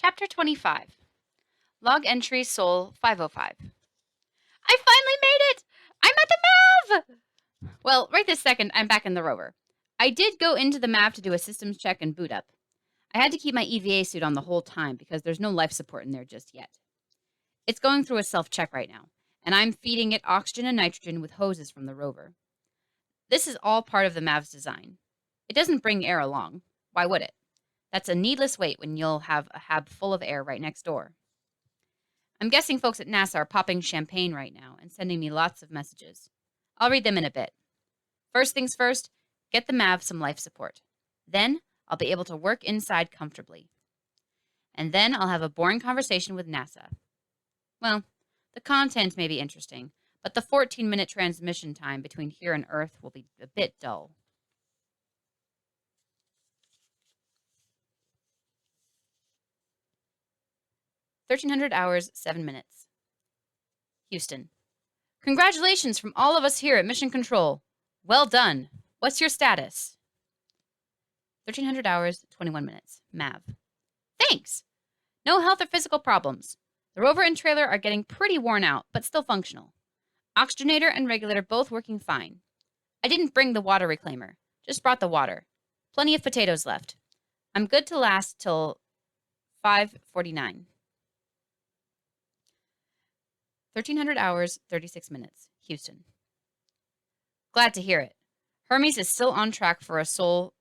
Chapter 25. Log entry Sol 505. I finally made it! I'm at the MAV! Well, right this second, I'm back in the rover. I did go into the MAV to do a systems check and boot up. I had to keep my EVA suit on the whole time because there's no life support in there just yet. It's going through a self-check right now, and I'm feeding it oxygen and nitrogen with hoses from the rover. This is all part of the MAV's design. It doesn't bring air along. Why would it? That's a needless wait when you'll have a hab full of air right next door. I'm guessing folks at NASA are popping champagne right now and sending me lots of messages. I'll read them in a bit. First things first, get the MAV some life support. Then I'll be able to work inside comfortably. And then I'll have a boring conversation with NASA. Well, the content may be interesting, but the 14-minute transmission time between here and Earth will be a bit dull. 1300 hours, 7 minutes. Houston. Congratulations from all of us here at Mission Control. Well done. What's your status? 1300 hours, 21 minutes. MAV. Thanks. No health or physical problems. The rover and trailer are getting pretty worn out, but still functional. Oxygenator and regulator both working fine. I didn't bring the water reclaimer, just brought the water. Plenty of potatoes left. I'm good to last till 5:49. 1300 hours, 36 minutes. Houston. Glad to hear it. Hermes is still on track for a Sol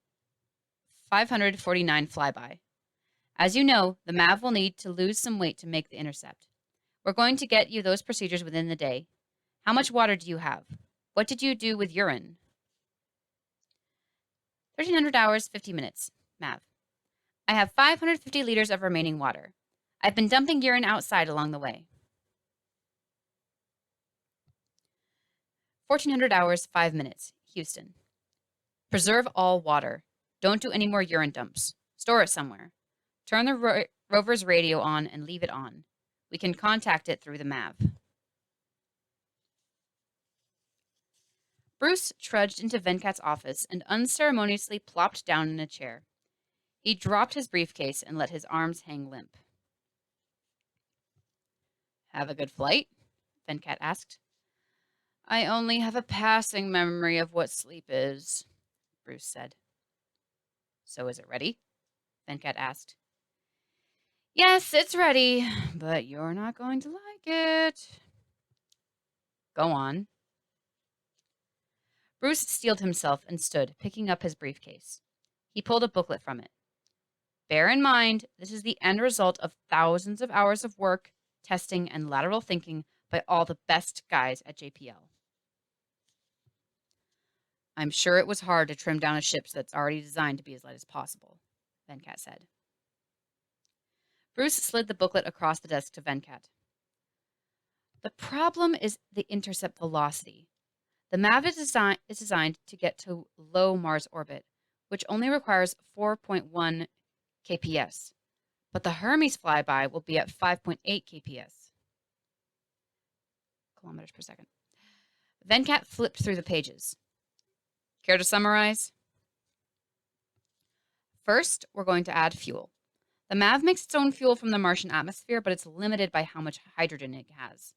549 flyby. As you know, the MAV will need to lose some weight to make the intercept. We're going to get you those procedures within the day. How much water do you have? What did you do with urine? 1300 hours, 50 minutes. MAV. I have 550 liters of remaining water. I've been dumping urine outside along the way. 1400 hours, 5 minutes. Houston. Preserve all water. Don't do any more urine dumps. Store it somewhere. Turn the rover's radio on and leave it on. We can contact it through the MAV. Bruce trudged into Venkat's office and unceremoniously plopped down in a chair. He dropped his briefcase and let his arms hang limp. Have a good flight? Venkat asked. I only have a passing memory of what sleep is, Bruce said. So is it ready? Venkat asked. Yes, it's ready, but you're not going to like it. Go on. Bruce steeled himself and stood, picking up his briefcase. He pulled a booklet from it. Bear in mind, this is the end result of thousands of hours of work, testing, and lateral thinking by all the best guys at JPL. I'm sure it was hard to trim down a ship that's already designed to be as light as possible, Venkat said. Bruce slid the booklet across the desk to Venkat. The problem is the intercept velocity. The MAV is designed to get to low Mars orbit, which only requires 4.1 kps, but the Hermes flyby will be at 5.8 kps. Kilometers per second. Venkat flipped through the pages. Care to summarize? First, we're going to add fuel. The MAV makes its own fuel from the Martian atmosphere, but it's limited by how much hydrogen it has.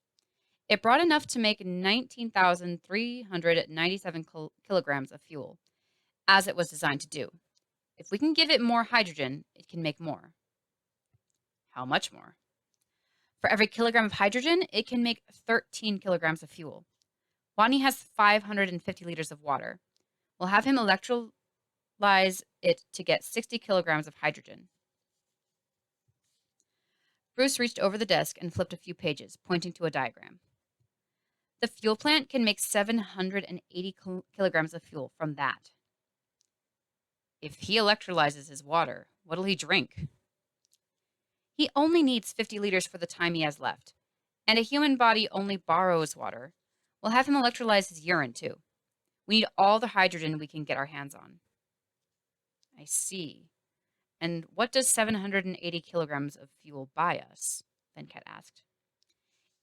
It brought enough to make 19,397 kilograms of fuel, as it was designed to do. If we can give it more hydrogen, it can make more. How much more? For every kilogram of hydrogen, it can make 13 kilograms of fuel. Watney has 550 liters of water. We'll have him electrolyze it to get 60 kilograms of hydrogen. Bruce reached over the desk and flipped a few pages, pointing to a diagram. The fuel plant can make 780 kilograms of fuel from that. If he electrolyzes his water, what'll he drink? He only needs 50 liters for the time he has left, and a human body only borrows water. We'll have him electrolyze his urine, too. We need all the hydrogen we can get our hands on. I see. And what does 780 kilograms of fuel buy us? Venkat asked.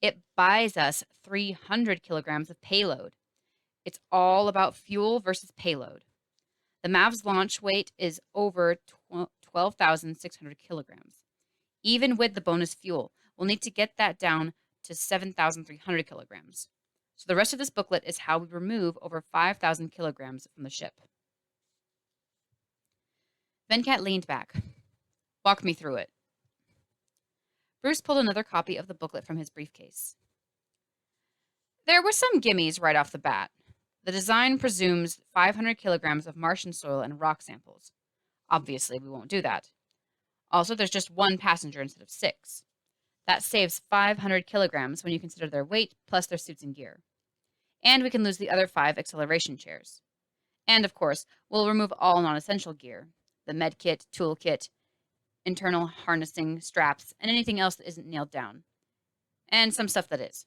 It buys us 300 kilograms of payload. It's all about fuel versus payload. The MAV's launch weight is over 12,600 kilograms. Even with the bonus fuel, we'll need to get that down to 7,300 kilograms. So the rest of this booklet is how we remove over 5,000 kilograms from the ship. Venkat leaned back. Walk me through it. Bruce pulled another copy of the booklet from his briefcase. There were some gimmies right off the bat. The design presumes 500 kilograms of Martian soil and rock samples. Obviously, we won't do that. Also, there's just one passenger instead of 6. That saves 500 kilograms when you consider their weight plus their suits and gear. And we can lose the other 5 acceleration chairs. And, of course, we'll remove all non-essential gear. The med kit, tool kit, internal harnessing, straps, and anything else that isn't nailed down. And some stuff that is.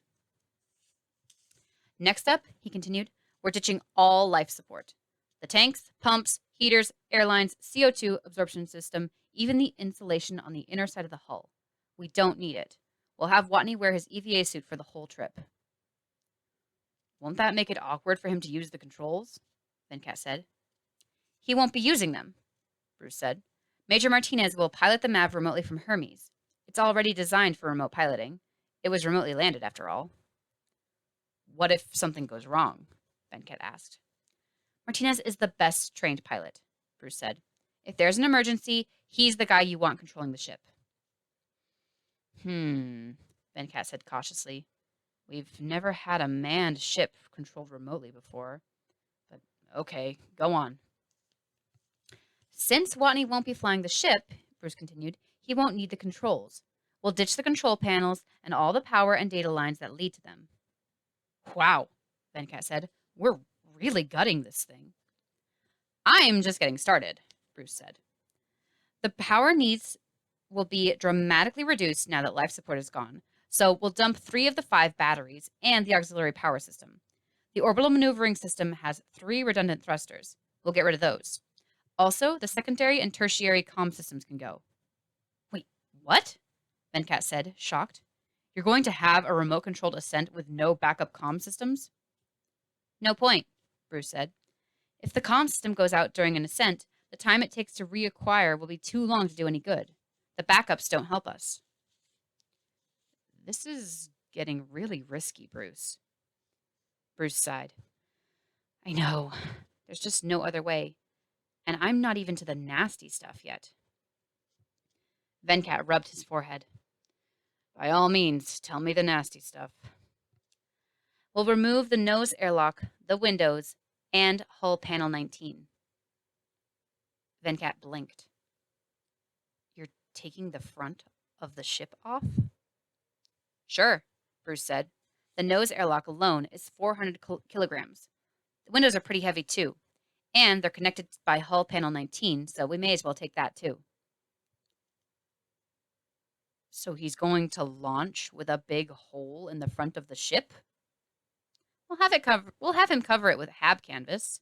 Next up, he continued, we're ditching all life support. The tanks, pumps, heaters, airlines, CO2 absorption system, even the insulation on the inner side of the hull. We don't need it. We'll have Watney wear his EVA suit for the whole trip. Won't that make it awkward for him to use the controls? Venkat said. He won't be using them, Bruce said. Major Martinez will pilot the MAV remotely from Hermes. It's already designed for remote piloting. It was remotely landed, after all. What if something goes wrong? Venkat asked. Martinez is the best trained pilot, Bruce said. If there's an emergency, he's the guy you want controlling the ship. Venkat said cautiously. We've never had a manned ship controlled remotely before. But okay, go on. Since Watney won't be flying the ship, Bruce continued, he won't need the controls. We'll ditch the control panels and all the power and data lines that lead to them. Wow, Venkat said. We're really gutting this thing. I'm just getting started, Bruce said. The power needs will be dramatically reduced now that life support is gone, so we'll dump 3 of the 5 batteries and the auxiliary power system. The orbital maneuvering system has 3 redundant thrusters. We'll get rid of those. Also, the secondary and tertiary comm systems can go. Wait, what? Venkat said, shocked. You're going to have a remote-controlled ascent with no backup comm systems? No point, Bruce said. If the comm system goes out during an ascent, the time it takes to reacquire will be too long to do any good. The backups don't help us. This is getting really risky, Bruce. Bruce sighed. I know. There's just no other way. And I'm not even to the nasty stuff yet. Venkat rubbed his forehead. By all means, tell me the nasty stuff. We'll remove the nose airlock, the windows, and hull panel 19. Venkat blinked. You're taking the front of the ship off? Sure, Bruce said. The nose airlock alone is 400 kilograms. The windows are pretty heavy, too. And they're connected by hull panel 19, so we may as well take that, too. So he's going to launch with a big hole in the front of the ship? We'll have him cover it with HAB canvas.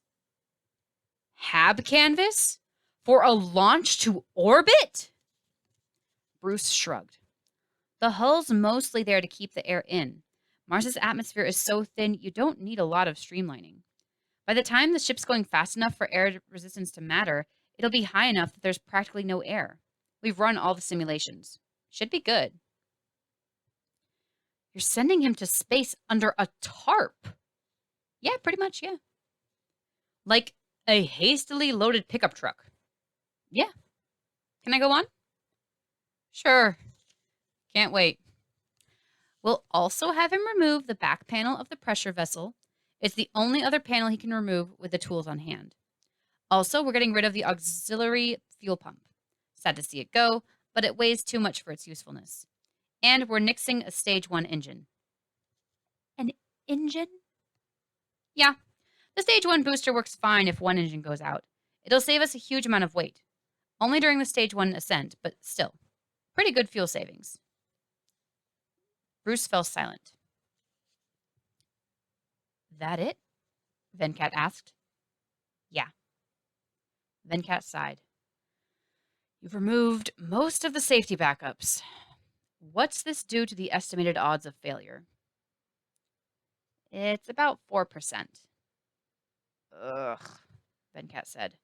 HAB canvas? For a launch to orbit? Bruce shrugged. The hull's mostly there to keep the air in. Mars's atmosphere is so thin, you don't need a lot of streamlining. By the time the ship's going fast enough for air resistance to matter, it'll be high enough that there's practically no air. We've run all the simulations. Should be good. You're sending him to space under a tarp. Yeah, pretty much, yeah. Like a hastily loaded pickup truck. Yeah. Can I go on? Sure. Can't wait. We'll also have him remove the back panel of the pressure vessel. It's the only other panel he can remove with the tools on hand. Also, we're getting rid of the auxiliary fuel pump. Sad to see it go, but it weighs too much for its usefulness. And we're nixing a stage 1 engine. An engine? Yeah. The stage 1 booster works fine if one engine goes out. It'll save us a huge amount of weight. Only during the stage 1 ascent, but still. Pretty good fuel savings. Bruce fell silent. That it? Venkat asked. Yeah. Venkat sighed. You've removed most of the safety backups. What's this do to the estimated odds of failure? It's about 4%. Ugh, Venkat said.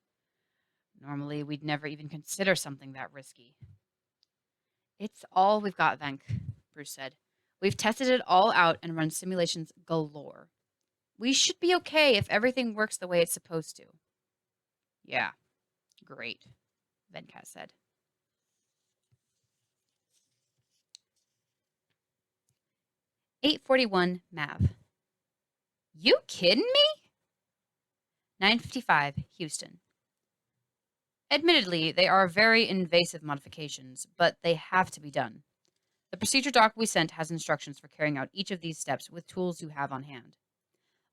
Normally, we'd never even consider something that risky. It's all we've got, Venk, Bruce said. We've tested it all out and run simulations galore. We should be okay if everything works the way it's supposed to. Yeah, great, Venkat said. 841 Mav. You kidding me? 955 Houston. Admittedly, they are very invasive modifications, but they have to be done. The procedure doc we sent has instructions for carrying out each of these steps with tools you have on hand.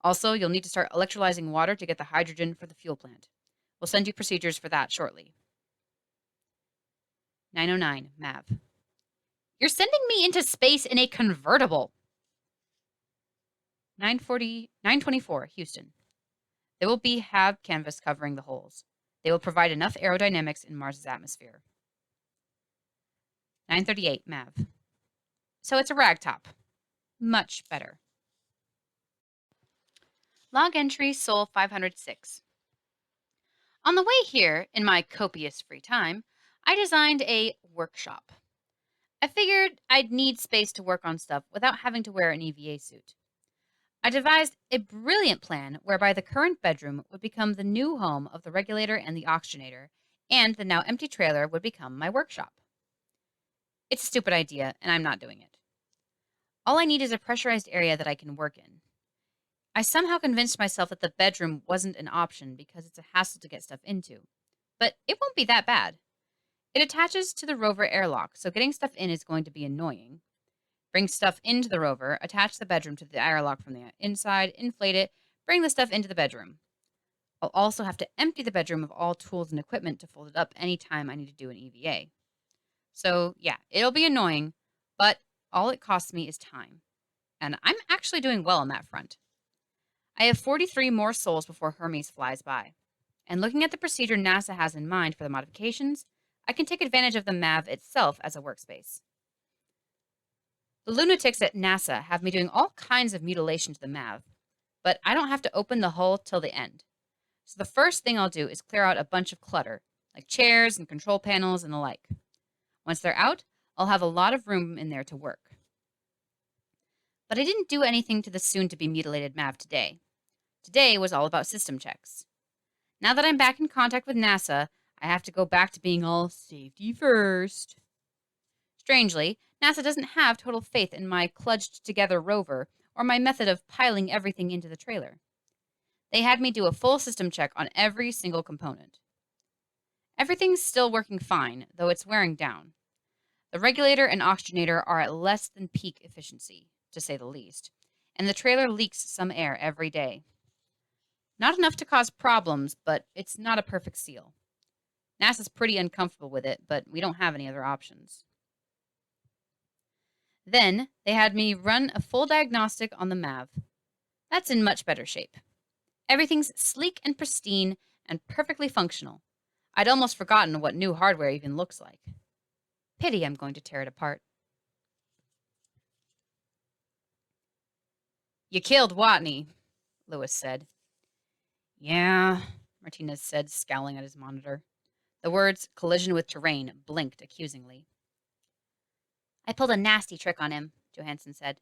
Also, you'll need to start electrolyzing water to get the hydrogen for the fuel plant. We'll send you procedures for that shortly. 909 Mav. You're sending me into space in a convertible. 924 Houston. There will be HAB canvas covering the holes. They will provide enough aerodynamics in Mars's atmosphere. 938 Mav. So it's a ragtop. Much better. Log entry Sol 506. On the way here, in my copious free time, I designed a workshop. I figured I'd need space to work on stuff without having to wear an EVA suit. I devised a brilliant plan whereby the current bedroom would become the new home of the regulator and the oxygenator, and the now empty trailer would become my workshop. It's a stupid idea, and I'm not doing it. All I need is a pressurized area that I can work in. I somehow convinced myself that the bedroom wasn't an option because it's a hassle to get stuff into. But it won't be that bad. It attaches to the rover airlock, so getting stuff in is going to be annoying. Bring stuff into the rover, attach the bedroom to the airlock from the inside, inflate it, bring the stuff into the bedroom. I'll also have to empty the bedroom of all tools and equipment to fold it up anytime I need to do an EVA. So, yeah, it'll be annoying, but all it costs me is time. And I'm actually doing well on that front. I have 43 more sols before Hermes flies by. And looking at the procedure NASA has in mind for the modifications, I can take advantage of the MAV itself as a workspace. The lunatics at NASA have me doing all kinds of mutilation to the MAV, but I don't have to open the hull till the end. So the first thing I'll do is clear out a bunch of clutter, like chairs and control panels and the like. Once they're out, I'll have a lot of room in there to work. But I didn't do anything to the soon-to-be mutilated MAV today. Today was all about system checks. Now that I'm back in contact with NASA, I have to go back to being all safety first. Strangely, NASA doesn't have total faith in my kludged-together rover or my method of piling everything into the trailer. They had me do a full system check on every single component. Everything's still working fine, though it's wearing down. The regulator and oxygenator are at less than peak efficiency, to say the least, and the trailer leaks some air every day. Not enough to cause problems, but it's not a perfect seal. NASA's pretty uncomfortable with it, but we don't have any other options. Then, they had me run a full diagnostic on the MAV. That's in much better shape. Everything's sleek and pristine and perfectly functional. I'd almost forgotten what new hardware even looks like. Pity I'm going to tear it apart. You killed Watney, Lewis said. Yeah, Martinez said, scowling at his monitor. The words collision with terrain blinked accusingly. I pulled a nasty trick on him, Johansson said.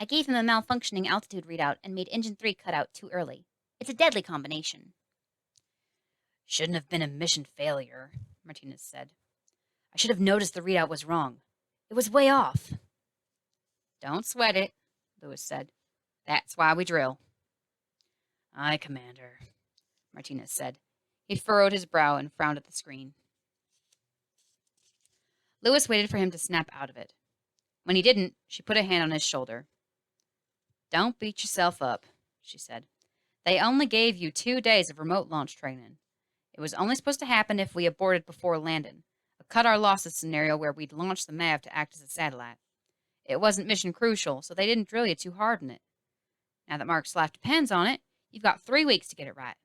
I gave him a malfunctioning altitude readout and made engine 3 cut out too early. It's a deadly combination. Shouldn't have been a mission failure, Martinez said. I should have noticed the readout was wrong. It was way off. Don't sweat it, Lewis said. That's why we drill. Aye, Commander, Martinez said. He furrowed his brow and frowned at the screen. Lewis waited for him to snap out of it. When he didn't, she put a hand on his shoulder. Don't beat yourself up, she said. They only gave you 2 days of remote launch training. It was only supposed to happen if we aborted before landing, a cut-our-losses scenario where we'd launch the MAV to act as a satellite. It wasn't mission crucial, so they didn't drill you too hard in it. Now that Mark's life depends on it, you've got 3 weeks to get it right,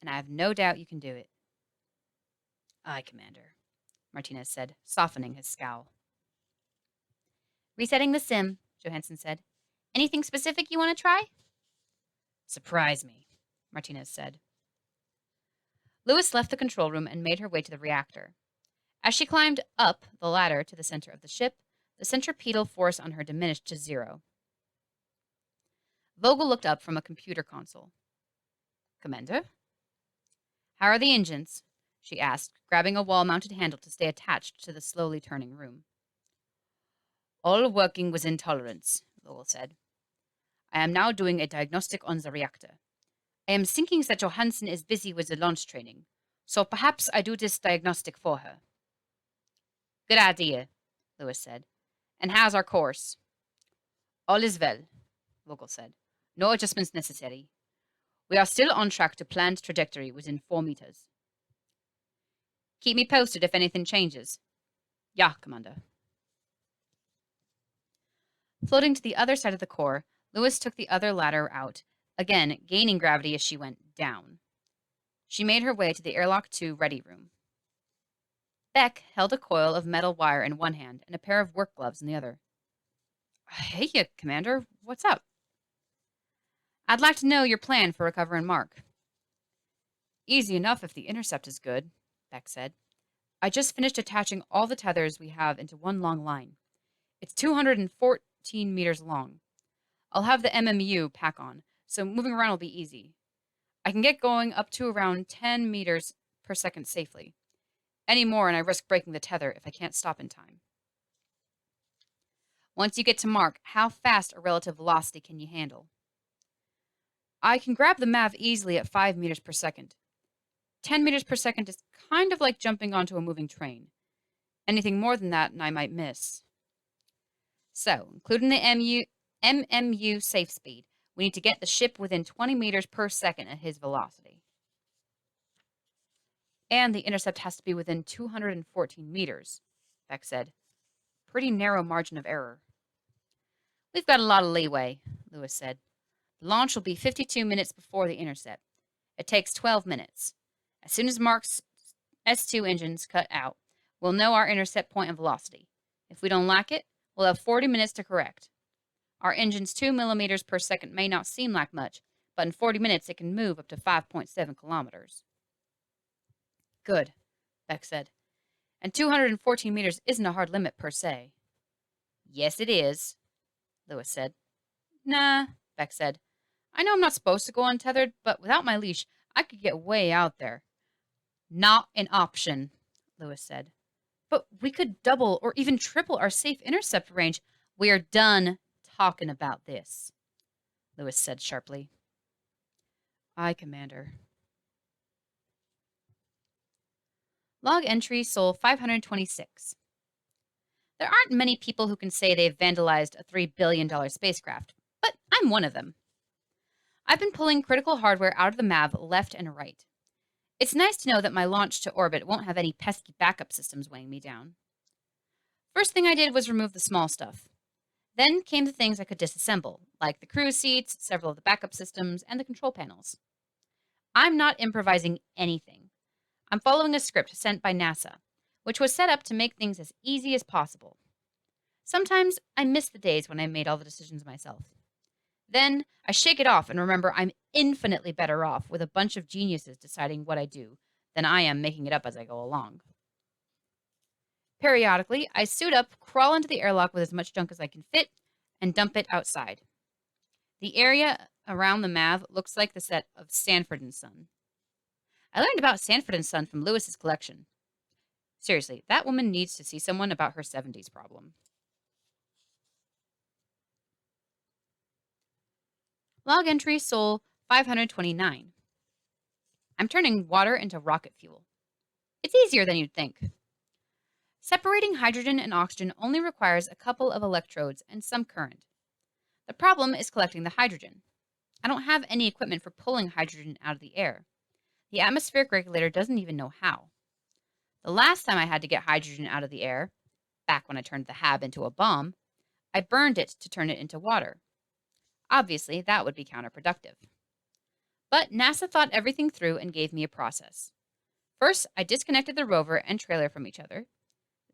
and I have no doubt you can do it. Aye, Commander, Martinez said, softening his scowl. Resetting the sim, Johansson said. Anything specific you want to try? Surprise me, Martinez said. Lewis left the control room and made her way to the reactor. As she climbed up the ladder to the center of the ship, the centripetal force on her diminished to 0. Vogel looked up from a computer console. Commander? How are the engines? She asked, grabbing a wall-mounted handle to stay attached to the slowly turning room. All working within tolerance, Vogel said. I am now doing a diagnostic on the reactor. I am thinking that Johansen is busy with the launch training, so perhaps I do this diagnostic for her. Good idea, Lewis said. And how's our course? All is well, Vogel said. No adjustments necessary. We are still on track to planned trajectory within 4 meters. Keep me posted if anything changes. Yeah, Commander. Floating to the other side of the core, Lewis took the other ladder out, again gaining gravity as she went down. She made her way to the Airlock 2 ready room. Beck held a coil of metal wire in one hand and a pair of work gloves in the other. Hey, Commander. What's up? I'd like to know your plan for recovering Mark. Easy enough if the intercept is good, Beck said. I just finished attaching all the tethers we have into one long line. It's 214 meters long. I'll have the MMU pack on, so moving around will be easy. I can get going up to around 10 meters per second safely. Any more and I risk breaking the tether if I can't stop in time. Once you get to Mark, how fast or relative velocity can you handle? I can grab the MAV easily at 5 meters per second. 10 meters per second is kind of like jumping onto a moving train. Anything more than that and I might miss. So, including the MMU safe speed, we need to get the ship within 20 meters per second at his velocity. And the intercept has to be within 214 meters, Beck said. Pretty narrow margin of error. We've got a lot of leeway, Lewis said. The launch will be 52 minutes before the intercept. It takes 12 minutes. As soon as Mark's S2 engines cut out, we'll know our intercept point and velocity. If we don't lack it, we'll have 40 minutes to correct. Our engine's 2 millimeters per second may not seem like much, but in 40 minutes it can move up to 5.7 kilometers. Good, Beck said. And 214 meters isn't a hard limit per se. Yes, it is, Lewis said. Nah, Beck said. I know I'm not supposed to go untethered, but without my leash, I could get way out there. Not an option, Lewis said. But we could double or even triple our safe intercept range. We're done talking about this, Lewis said sharply. Aye, Commander. Log entry Sol 526. There aren't many people who can say they've vandalized a $3 billion spacecraft, but I'm one of them. I've been pulling critical hardware out of the MAV left and right. It's nice to know that my launch to orbit won't have any pesky backup systems weighing me down. First thing I did was remove the small stuff. Then came the things I could disassemble, like the crew seats, several of the backup systems, and the control panels. I'm not improvising anything. I'm following a script sent by NASA, which was set up to make things as easy as possible. Sometimes I miss the days when I made all the decisions myself. Then I shake it off and remember I'm infinitely better off with a bunch of geniuses deciding what I do than I am making it up as I go along. Periodically, I suit up, crawl into the airlock with as much junk as I can fit, and dump it outside. The area around the MAV looks like the set of Sanford and Son. I learned about Sanford and Son from Lewis's collection. Seriously, that woman needs to see someone about her 70s problem. Log entry Sol 529. I'm turning water into rocket fuel. It's easier than you'd think. Separating hydrogen and oxygen only requires a couple of electrodes and some current. The problem is collecting the hydrogen. I don't have any equipment for pulling hydrogen out of the air. The atmospheric regulator doesn't even know how. The last time I had to get hydrogen out of the air, back when I turned the HAB into a bomb, I burned it to turn it into water. Obviously, that would be counterproductive. But NASA thought everything through and gave me a process. First, I disconnected the rover and trailer from each other.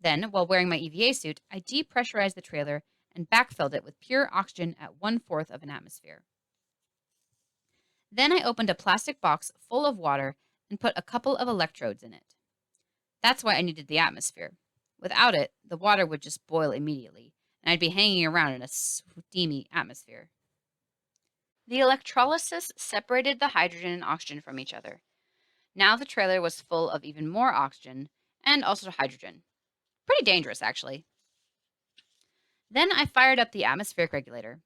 Then, while wearing my EVA suit, I depressurized the trailer and backfilled it with pure oxygen at 1/4 of an atmosphere. Then I opened a plastic box full of water and put a couple of electrodes in it. That's why I needed the atmosphere. Without it, the water would just boil immediately, and I'd be hanging around in a steamy atmosphere. The electrolysis separated the hydrogen and oxygen from each other. Now the trailer was full of even more oxygen and also hydrogen. Pretty dangerous, actually. Then I fired up the atmospheric regulator.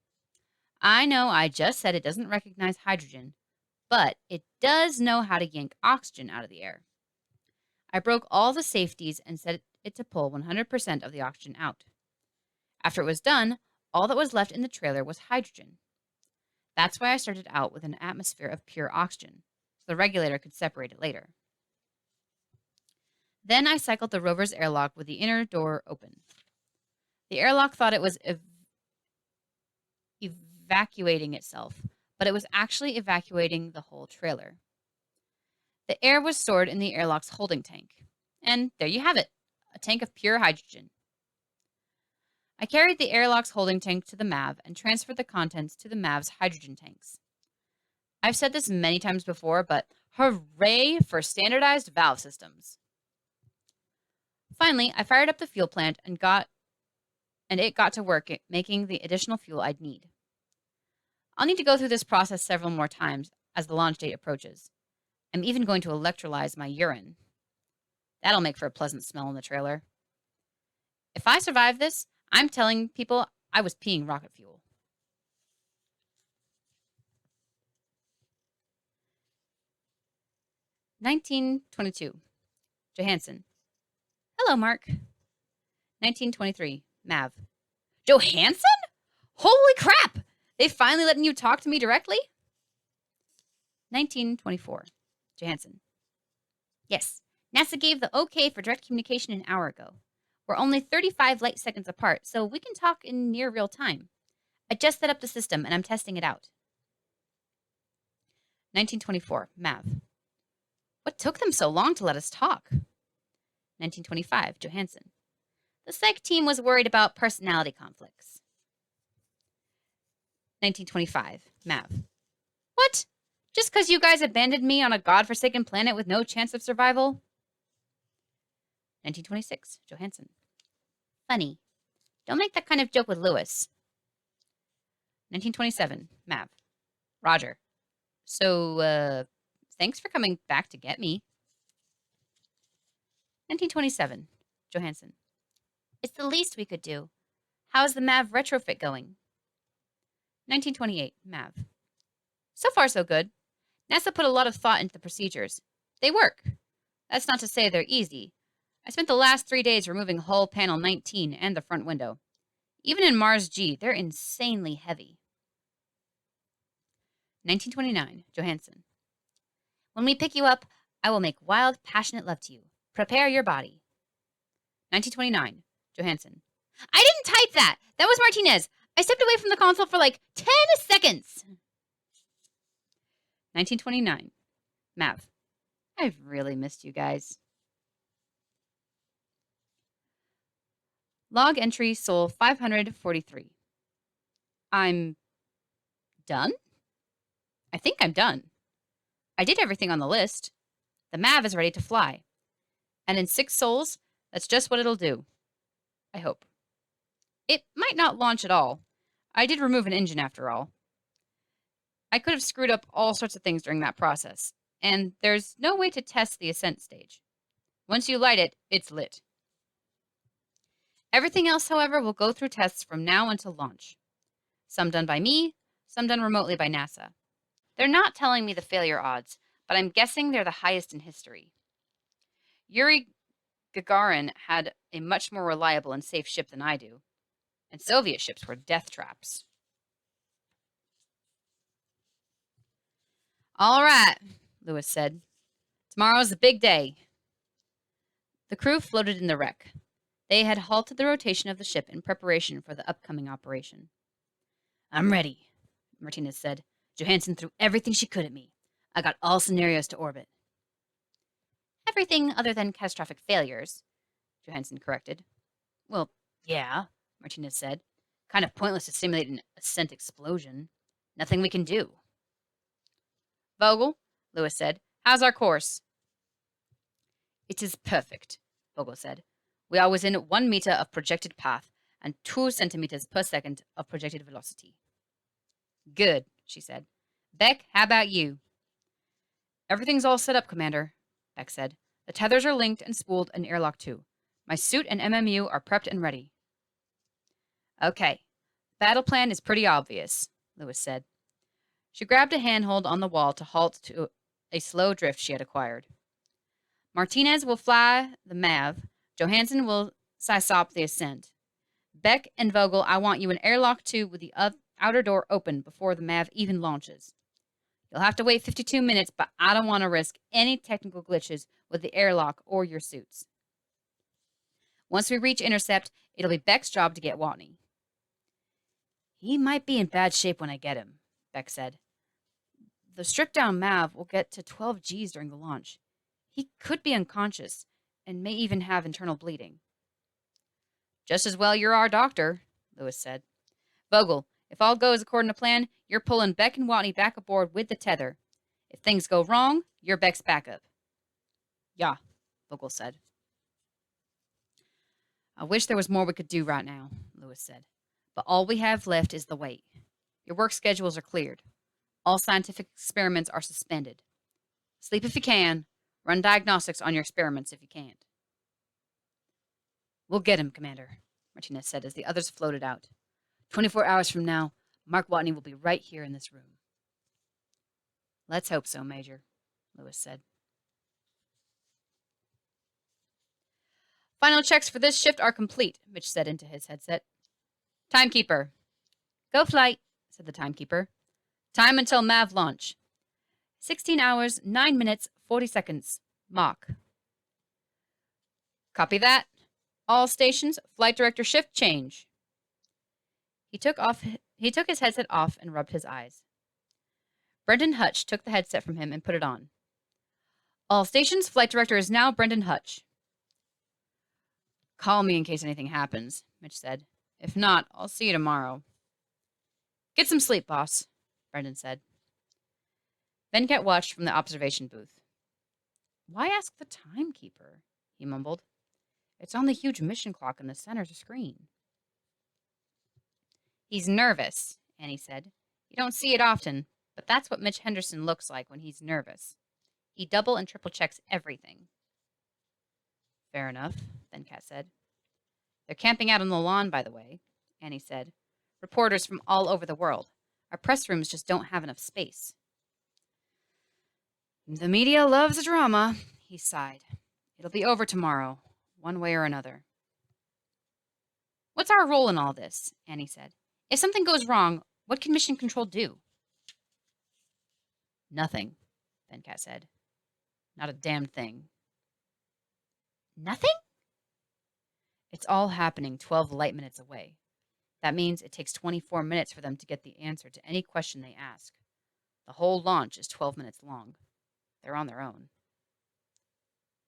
I know I just said it doesn't recognize hydrogen, but it does know how to yank oxygen out of the air. I broke all the safeties and set it to pull 100% of the oxygen out. After it was done, all that was left in the trailer was hydrogen. That's why I started out with an atmosphere of pure oxygen, so the regulator could separate it later. Then I cycled the rover's airlock with the inner door open. The airlock thought it was evacuating itself, but it was actually evacuating the whole trailer. The air was stored in the airlock's holding tank. And there you have it, a tank of pure hydrogen. I carried the airlock's holding tank to the MAV and transferred the contents to the MAV's hydrogen tanks. I've said this many times before, but hooray for standardized valve systems. Finally, I fired up the fuel plant and it got to work at making the additional fuel I'd need. I'll need to go through this process several more times as the launch date approaches. I'm even going to electrolyze my urine. That'll make for a pleasant smell in the trailer. If I survive this, I'm telling people I was peeing rocket fuel. (1922) Johansson. Hello, Mark. 1923. Mav. Johansson? Holy crap! They finally letting you talk to me directly? 1924. Johansson. Yes, NASA gave the okay for direct communication an hour ago. We're only 35 light seconds apart, so we can talk in near real time. I just set up the system and I'm testing it out. 1924. Mav. What took them so long to let us talk? 1925. Johansson. The psych team was worried about personality conflicts. 1925. Mav. What? Just because you guys abandoned me on a godforsaken planet with no chance of survival? 1926. Johansson. Funny. Don't make that kind of joke with Lewis. 1927. Mav. Roger. So, thanks for coming back to get me. 1927. Johansson. It's the least we could do. How's the MAV retrofit going? 1928. Mav. So far, so good. NASA put a lot of thought into the procedures. They work. That's not to say they're easy. I spent the last 3 days removing hull panel 19 and the front window. Even in Mars G, they're insanely heavy. 1929. Johansson. When we pick you up, I will make wild, passionate love to you. Prepare your body. 1929. Johansson. I didn't type that! That was Martinez! I stepped away from the console for like 10 seconds! 1929. Mav. I've really missed you guys. Log entry Sol 543. I'm done? I think I'm done. I did everything on the list. The MAV is ready to fly. And in 6 sols, that's just what it'll do. I hope. It might not launch at all. I did remove an engine after all. I could have screwed up all sorts of things during that process, and there's no way to test the ascent stage. Once you light it, it's lit. Everything else, however, will go through tests from now until launch. Some done by me, some done remotely by NASA. They're not telling me the failure odds, but I'm guessing they're the highest in history. Yuri Gagarin had a much more reliable and safe ship than I do, and Soviet ships were death traps. All right, Lewis said. Tomorrow's the big day. The crew floated in the wreck. They had halted the rotation of the ship in preparation for the upcoming operation. I'm ready, Martinez said. Johansson threw everything she could at me. I got all scenarios to orbit. Everything other than catastrophic failures, Johansson corrected. Well, yeah, Martinez said. Kind of pointless to simulate an ascent explosion. Nothing we can do. Vogel, Lewis said, how's our course? It is perfect, Vogel said. We are within 1 meter of projected path and 2 centimeters per second of projected velocity. Good, she said. Beck, how about you? Everything's all set up, Commander, Beck said. The tethers are linked and spooled in airlock 2. My suit and MMU are prepped and ready. Okay. Battle plan is pretty obvious, Lewis said. She grabbed a handhold on the wall to halt to a slow drift she had acquired. Martinez will fly the MAV. Johansson will sysop the ascent. Beck and Vogel, I want you in airlock 2 with the outer door open before the MAV even launches. You'll have to wait 52 minutes, but I don't want to risk any technical glitches with the airlock or your suits. Once we reach intercept, it'll be Beck's job to get Watney. He might be in bad shape when I get him, Beck said. The stripped-down MAV will get to 12 Gs during the launch. He could be unconscious and may even have internal bleeding. Just as well you're our doctor, Lewis said. Vogel, if all goes according to plan, you're pulling Beck and Watney back aboard with the tether. If things go wrong, you're Beck's backup. Yeah, Vogel said. I wish there was more we could do right now, Lewis said. But all we have left is the wait. Your work schedules are cleared. All scientific experiments are suspended. Sleep if you can. Run diagnostics on your experiments if you can't. We'll get him, Commander, Martinez said as the others floated out. 24 hours from now, Mark Watney will be right here in this room. Let's hope so, Major, Lewis said. Final checks for this shift are complete, Mitch said into his headset. Timekeeper. Go flight, said the timekeeper. Time until MAV launch. 16 hours, 9 minutes, 40 seconds. Mach. Copy that. All stations, flight director shift change. He took his headset off and rubbed his eyes. Brendan Hutch took the headset from him and put it on. All stations, flight director is now Brendan Hutch. Call me in case anything happens, Mitch said. If not, I'll see you tomorrow. Get some sleep, boss, Brendan said. Venkat watched from the observation booth. Why ask the timekeeper? He mumbled. It's on the huge mission clock in the center screen. He's nervous, Annie said. You don't see it often, but that's what Mitch Henderson looks like when he's nervous. He double and triple checks everything. Fair enough, Venkat said. They're camping out on the lawn, by the way, Annie said. Reporters from all over the world. Our press rooms just don't have enough space. The media loves drama, he sighed. It'll be over tomorrow, one way or another. What's our role in all this? Annie said. If something goes wrong, what can Mission Control do? Nothing, Venkat said. Not a damned thing. Nothing? It's all happening 12 light minutes away. That means it takes 24 minutes for them to get the answer to any question they ask. The whole launch is 12 minutes long. They're on their own.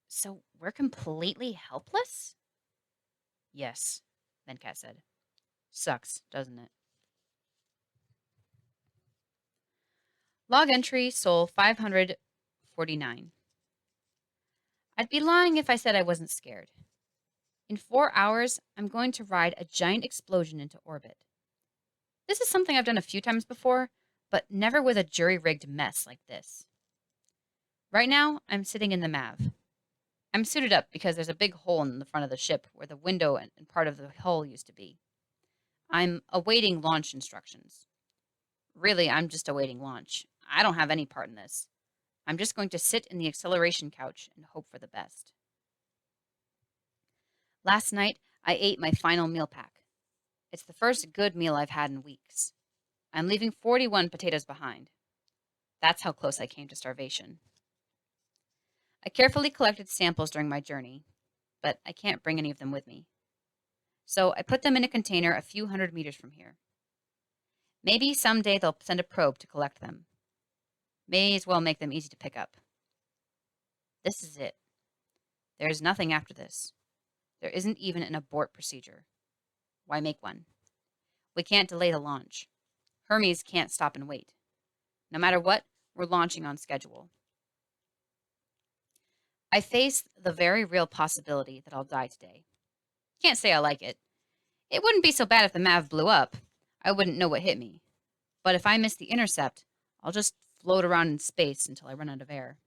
So we're completely helpless? Yes, Venkat said. Sucks, doesn't it? Log entry Sol 549. I'd be lying if I said I wasn't scared. In 4 hours, I'm going to ride a giant explosion into orbit. This is something I've done a few times before, but never with a jury-rigged mess like this. Right now, I'm sitting in the MAV. I'm suited up because there's a big hole in the front of the ship where the window and part of the hull used to be. I'm awaiting launch instructions. Really, I'm just awaiting launch. I don't have any part in this. I'm just going to sit in the acceleration couch and hope for the best. Last night, I ate my final meal pack. It's the first good meal I've had in weeks. I'm leaving 41 potatoes behind. That's how close I came to starvation. I carefully collected samples during my journey, but I can't bring any of them with me. So I put them in a container a few hundred meters from here. Maybe someday they'll send a probe to collect them. May as well make them easy to pick up. This is it. There's nothing after this. There isn't even an abort procedure. Why make one? We can't delay the launch. Hermes can't stop and wait. No matter what, we're launching on schedule. I face the very real possibility that I'll die today. Can't say I like it. It wouldn't be so bad if the MAV blew up. I wouldn't know what hit me. But if I miss the intercept, I'll just float around in space until I run out of air.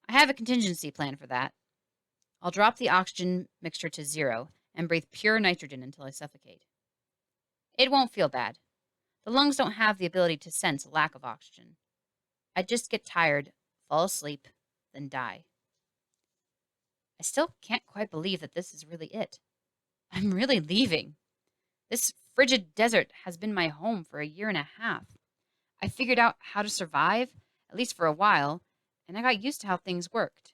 I have a contingency plan for that. I'll drop the oxygen mixture to 0 and breathe pure nitrogen until I suffocate. It won't feel bad. The lungs don't have the ability to sense a lack of oxygen. I'd just get tired, fall asleep, then die. I still can't quite believe that this is really it. I'm really leaving. This frigid desert has been my home for a year and a half. I figured out how to survive, at least for a while, and I got used to how things worked.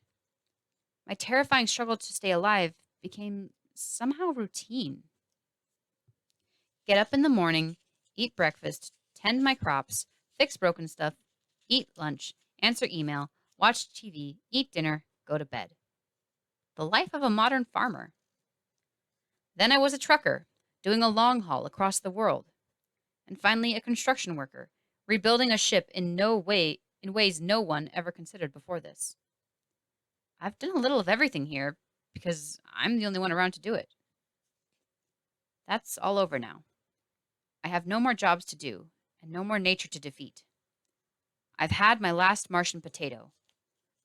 My terrifying struggle to stay alive became somehow routine. Get up in the morning, eat breakfast, tend my crops, fix broken stuff, eat lunch, answer email, watch TV, eat dinner, go to bed. The life of a modern farmer. Then I was a trucker, doing a long haul across the world. And finally a construction worker, rebuilding a ship in ways no one ever considered before this. I've done a little of everything here because I'm the only one around to do it. That's all over now. I have no more jobs to do and no more nature to defeat. I've had my last Martian potato.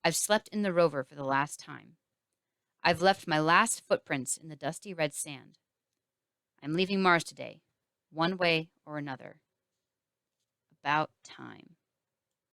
I've slept in the rover for the last time. I've left my last footprints in the dusty red sand. I'm leaving Mars today, one way or another. About time.